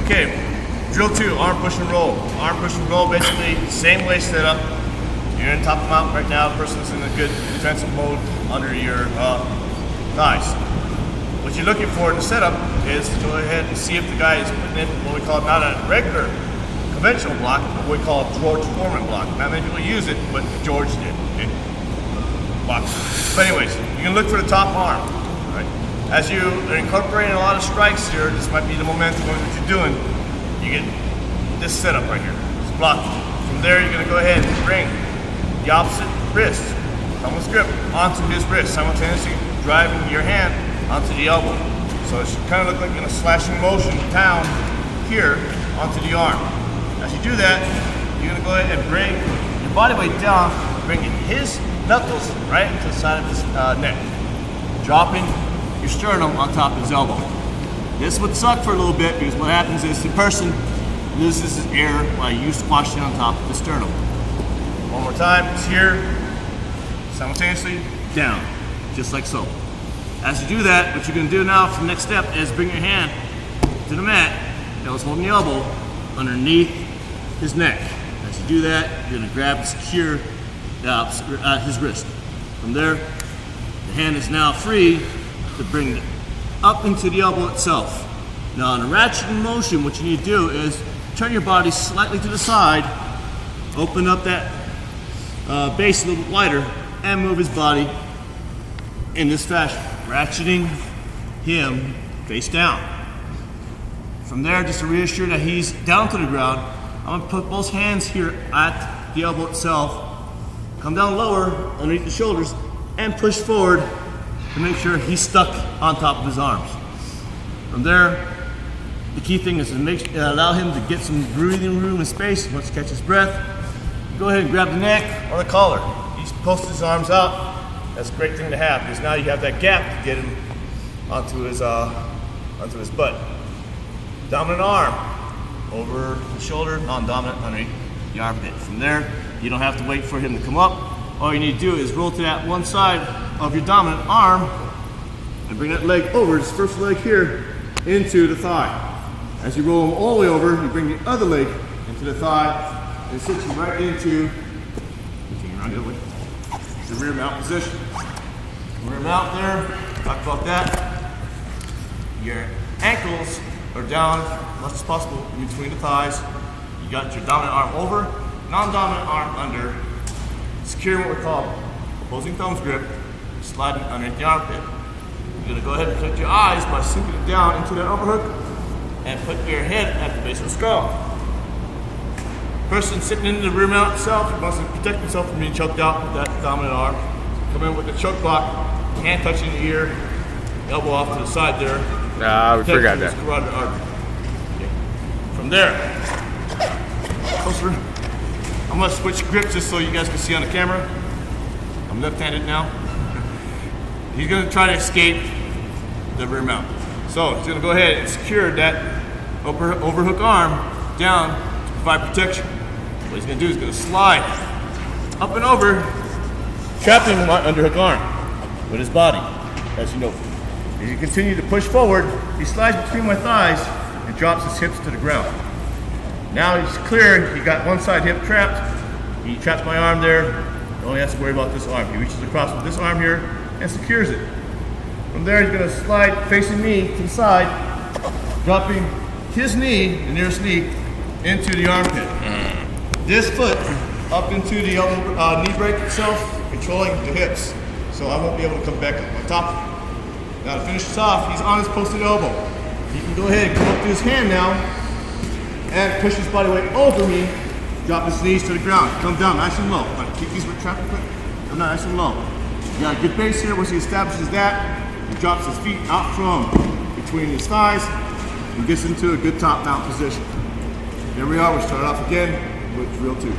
Okay, drill 2, arm push and roll. Arm push and roll, basically same way set up. You're in top of the mountain right now, the person's in a good defensive mode under your thighs. What you're looking for in the setup is to go ahead and see if the guy is putting in what we call not a regular conventional block, but what we call a George Foreman block. Not many people use it, but George did. Okay? Block. But anyways, you can look for the top arm. Right? As you are incorporating a lot of strikes here, this might be the momentum of what you're doing. You get this setup right here. It's blocked. From there, you're going to go ahead and bring the opposite wrist, someone's grip, onto his wrist, simultaneously driving your hand onto the elbow. So it should kind of look like in a slashing motion down here onto the arm. As you do that, you're going to go ahead and bring your body weight down, bringing his knuckles right to the side of his neck, dropping your sternum on top of his elbow. This would suck for a little bit because what happens is the person loses his air while you squashing on top of the sternum. One more time, it's here, simultaneously down, just like so. As you do that, what you're going to do now for the next step is bring your hand to the mat that was holding the elbow underneath his neck. As you do that, you're going to grab and secure his wrist. From there, the hand is now free to bring it up into the elbow itself. Now in a ratcheting motion, what you need to do is turn your body slightly to the side, open up that base a little bit wider, and move his body in this fashion, ratcheting him face down. From there, just to reassure that he's down to the ground, I'm gonna put both hands here at the elbow itself, come down lower underneath the shoulders, and push forward to make sure he's stuck on top of his arms. From there, the key thing is to allow him to get some breathing room and space. Once he catches his breath, go ahead and grab the neck or the collar. He's posted his arms out. That's a great thing to have because now you have that gap to get him onto his butt. Dominant arm over the shoulder, non-dominant underneath the armpit. From there, you don't have to wait for him to come up. All you need to do is roll to that one side of your dominant arm and bring that leg over, this first leg here, into the thigh. As you roll him all the way over, you bring the other leg into the thigh and sit you right into, continue around the other way, the rear mount position. Rear mount there, talk about that. Your ankles are down as much as possible in between the thighs. You got your dominant arm over, non-dominant arm under, securing what we call opposing thumbs grip, sliding underneath the armpit. You're gonna go ahead and protect your eyes by sinking it down into that overhook and put your head at the base of the skull. Person sitting in the rear mount itself wants to protect himself from being choked out with that dominant arm. Come in with the choke block, hand touching the ear, elbow off to the side there. Nah, we forgot that. Carotid artery. Okay. From there, closer. I'm gonna switch grips just so you guys can see on the camera. I'm left-handed now. He's gonna try to escape the rear mount. So he's gonna go ahead and secure that overhook arm down to provide protection. What he's gonna do is gonna slide up and over, trapping my underhook arm with his body, as you know. As you continue to push forward, he slides between my thighs and drops his hips to the ground. Now he's clear, he got one side hip trapped. He traps my arm there. He only has to worry about this arm. He reaches across with this arm here and secures it. From there, he's gonna slide facing me to the side, dropping his knee, the nearest knee, into the armpit. This foot up into the elbow, knee break itself, controlling the hips. So I won't be able to come back up on top. Now to finish this off, he's on his posted elbow. He can go ahead and come up to his hand now and push his body weight over me, drop his knees to the ground, come down nice and low. Like keep these with traffic quick, come down nice and low. You got a good base here. Once he establishes that, he drops his feet out from between his thighs and gets into a good top mount position. Here we are, we'll start off again with drill 2.